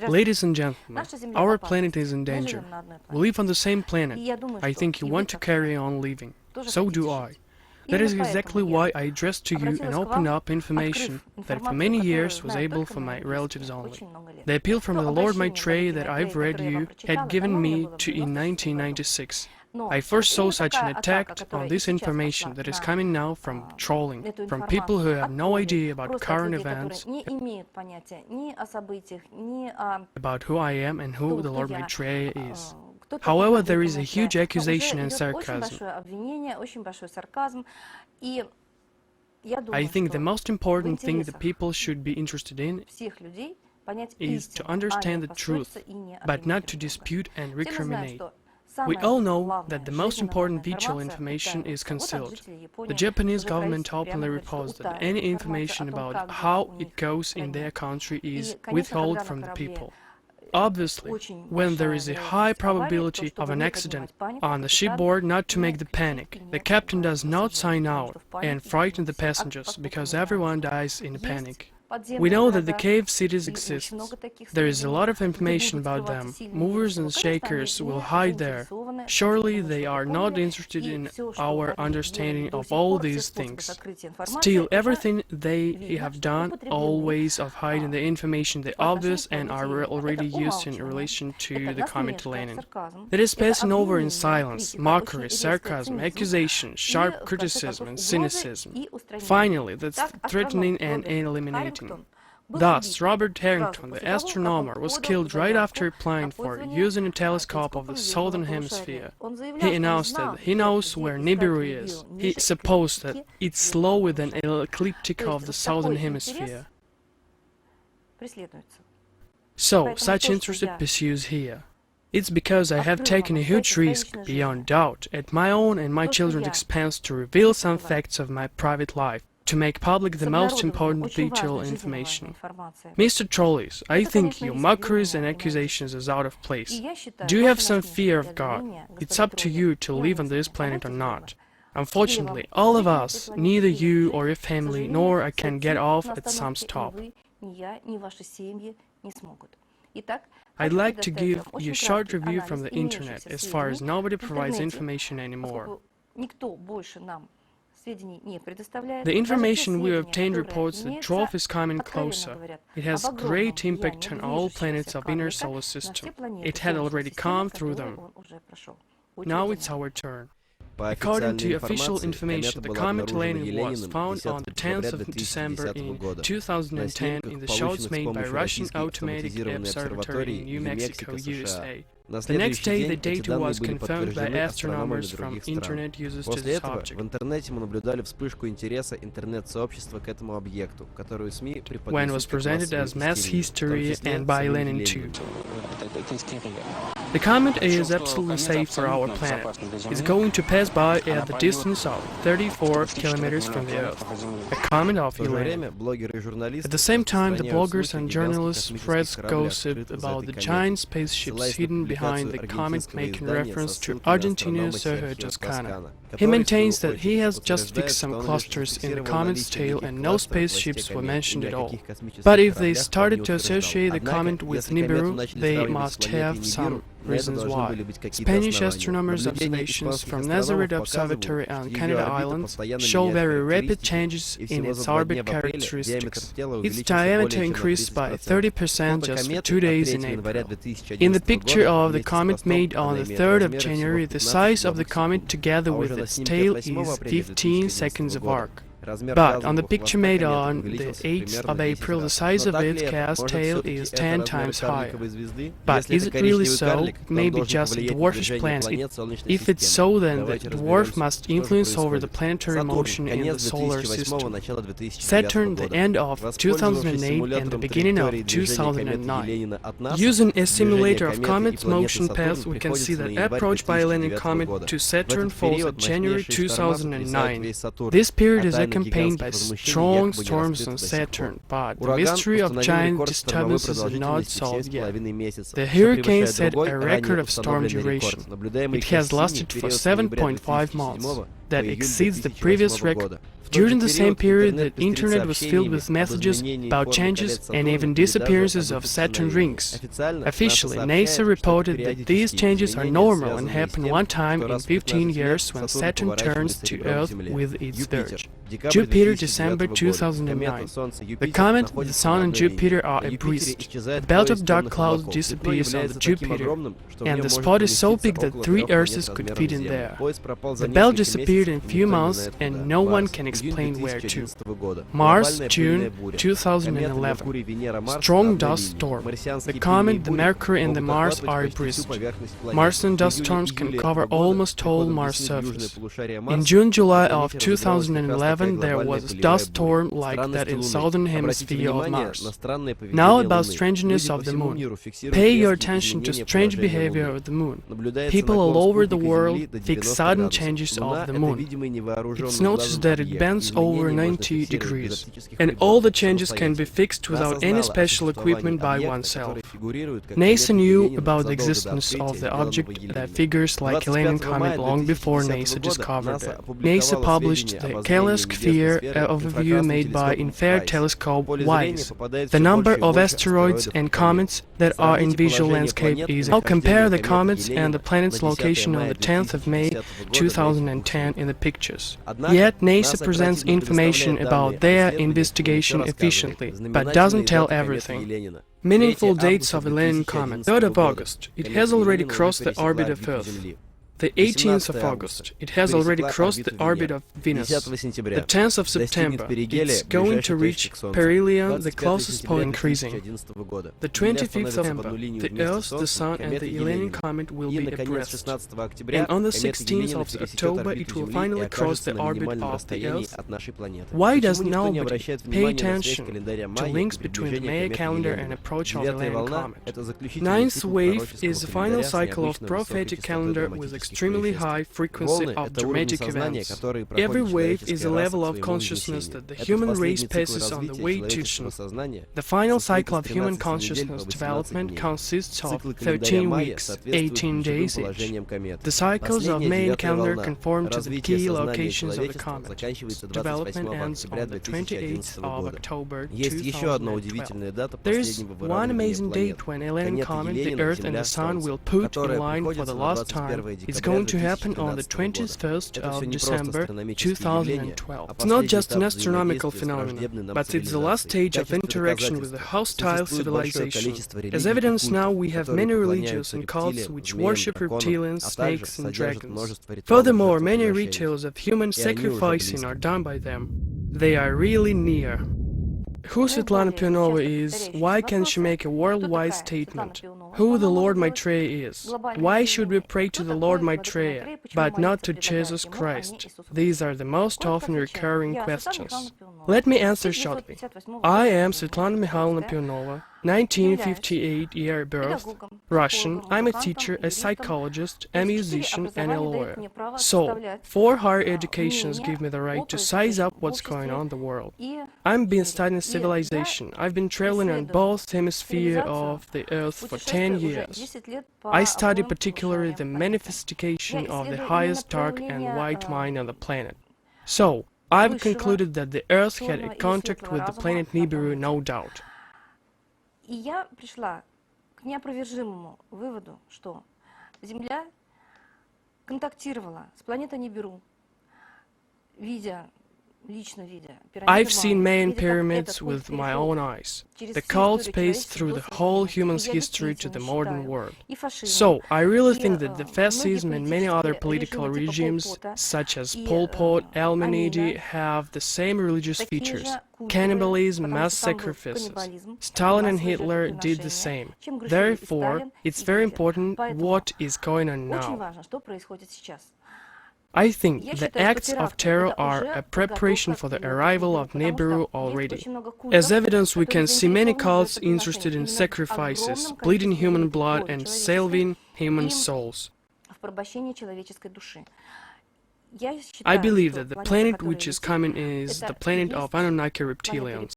Ladies and gentlemen, our planet is in danger. We live on the same planet. I think you want to carry on living. So do I. That is exactly why I addressed to you and opened up information that for many years was able for my relatives only. The appeal from the Lord Maitreya that I've read you had given me to in 1996. I first saw such an attack on this information that is coming now from trolling, from people who have no idea about current events, about who I am and who the Lord Maitreya is. However, there is a huge accusation and sarcasm. I think the most important thing that people should be interested in is to understand the truth, but not to dispute and recriminate. We all know that the most important vital information is concealed. The Japanese government openly reports that any information about how it goes in their country is withheld from the people. Obviously, when there is a high probability of an accident on the shipboard, not to make the panic, the captain does not sign out and frighten the passengers because everyone dies in a panic. We know that the cave cities exist. There is a lot of information about them. Movers and shakers will hide there. Surely they are not interested in our understanding of all these things. Still, everything they have done, all ways of hiding the information, the obvious and are already used in relation to the comet Elenin. That is passing over in silence, mockery, sarcasm, accusation, sharp criticism and cynicism. Finally, that's threatening and eliminating. Thus, Robert Harrington, the astronomer, was killed right after applying for using a telescope of the southern hemisphere. He announced that he knows where Nibiru is. He supposed that it's slower than an ecliptic of the southern hemisphere. So, such interest pursues here. It's because I have taken a huge risk, beyond doubt, at my own and my children's expense to reveal some facts of my private life, to make public the most important vital information. Mr. Trolleys, I think your mockeries and accusations is out of place. Do you have some fear of God? It's up to you to live on this planet or not. Unfortunately, all of us, neither you or your family nor I can get off at some stop. I'd like to give you a short review from the internet, as far as nobody provides information anymore. The information we obtained reports that dwarf is coming closer. It has great impact on all planets of inner solar system. It had already come through them. Now it's our turn. According to official information, the comet Elenin was found on the 10th of December in 2010 in the shots made by Russian Automatic Observatory in New Mexico, USA. The next day, the data was confirmed by astronomers from internet users to this object. When was presented as mass history and by Elenin too. The comet is absolutely safe for our planet. It's going to pass by at the distance of 34 kilometers from the Earth, a comet of Elenin. At the same time, the bloggers and journalists spread gossip about the giant spaceships hidden behind the comet, making reference to Argentina's Sergio Toscana. He maintains that he has just fixed some clusters in the comet's tail and no spaceships were mentioned at all. But if they started to associate the comet with Nibiru, they must have some reasons why. Spanish astronomers' observations from Nazareth Observatory on Canada Islands show very rapid changes in its orbit characteristics. Its diameter increased by 30% just for 2 days in April. In the picture of the comet made on the 3rd of January, the size of the comet together with its tail is 15 seconds of arc. But on the picture made on the 8th of April, the size of its cast tail is 10 times higher. But is it really so? Maybe just a dwarfish planet. If it's so, then the dwarf must influence over the planetary motion in the solar system. Saturn, the end of 2008 and the beginning of 2009. Using a simulator of comet's motion path, we can see that approach by Elenin comet to Saturn falls at January 2009. This period is accompanied by strong storms on Saturn, but the mystery of giant disturbances is not solved yet. The hurricane set a record of storm duration. It has lasted for 7.5 months. That exceeds the previous record During the same period, the internet was filled with messages about changes and even disappearances of Saturn rings. Officially, NASA reported that these changes are normal and happen one time in 15 years when Saturn turns to Earth with its verge. Jupiter, December 2009. The comet, the Sun and Jupiter are abreast. The belt of dark clouds disappears on the Jupiter, and the spot is so big that 3 Earths could fit in there. The belt disappeared in a few months, and no one can explain where to. Mars, June 2011. Strong dust storm. The comet, the Mercury and the Mars are abreast. Martian dust storms can cover almost all Mars surface. In June-July of 2011, there was a dust storm like that in southern hemisphere of Mars. Now about strangeness of the moon. Pay your attention to strange behavior of the moon. People all over the world fix sudden changes of the moon. It's noticed that it bends over 90 degrees, and all the changes can be fixed without any special equipment by oneself. NASA knew about the existence of the object that figures like Elenin comet long before NASA discovered it. NASA published the Sphere overview made by Infrared Telescope WISE. The number of asteroids and comets that are in visual landscape is. Now compare the comets and the planet's location on the 10th of May 2010 in the pictures. Yet NASA presents information about their investigation efficiently, but doesn't tell everything. Meaningful dates of Elenin comet. 3rd of August. It has already crossed the orbit of Earth. The 18th of August, it has already crossed the orbit of Venus. The 10th of September, it's going to reach perihelion, the closest point increasing. The 25th of September, the Earth, the Sun and the Elenin comet will be abreast. And on the 16th of October, it will finally cross the orbit of the Earth. Why does nobody pay attention to links between the Maya calendar and approach of the Elenin comet? Ninth wave is the final cycle of prophetic calendar with extremely high frequency of dramatic events. Every wave is a level of consciousness that the human race passes on the way to achieve. The final cycle of human consciousness development consists of 13 weeks, 18 days each. The cycles of Mayan calendar conform to the key locations of the comet. Its development ends on the 28th of October 2012. There is one amazing date when Elenin comet, the Earth and the Sun will put in line for the last time. It's going to happen on the 21st of December 2012. It's not just an astronomical phenomenon, but it's the last stage of interaction with a hostile civilization. As evidence now, we have many religions and cults which worship reptilians, snakes and dragons. Furthermore, many rituals of human sacrificing are done by them. They are really near. Who Svetlana Pionova is, why can she make a worldwide statement? Who the Lord Maitreya is? Why should we pray to the Lord Maitreya, but not to Jesus Christ? These are the most often recurring questions. Let me answer shortly. I am Svetlana Mikhailovna Pionova, 1958 year birth, Russian. I'm a teacher, a psychologist, a musician and a lawyer. So, 4 higher educations give me the right to size up what's going on in the world. I've been studying civilization. I've been traveling on both hemispheres of the Earth for 10 years. I study particularly the manifestation of the highest dark and white mind on the planet. So, I've concluded that the Earth had a contact with the planet Nibiru, no doubt. И я пришла к неопровержимому выводу, что Земля контактировала с планетой Нибиру, I've seen Mayan pyramids with my own eyes. The cults paced through the whole human's history to the modern world. So, I really think that the fascism and many other political regimes, such as Pol Pot, Al-Menidi, have the same religious features. Cannibalism, mass sacrifices. Stalin and Hitler did the same. Therefore, it's very important what is going on now. I think the acts of terror are a preparation for the arrival of Nibiru already. As evidence, we can see many cults interested in sacrifices, bleeding human blood and salving human souls. I believe that the planet which is coming is the planet of Anunnaki reptilians.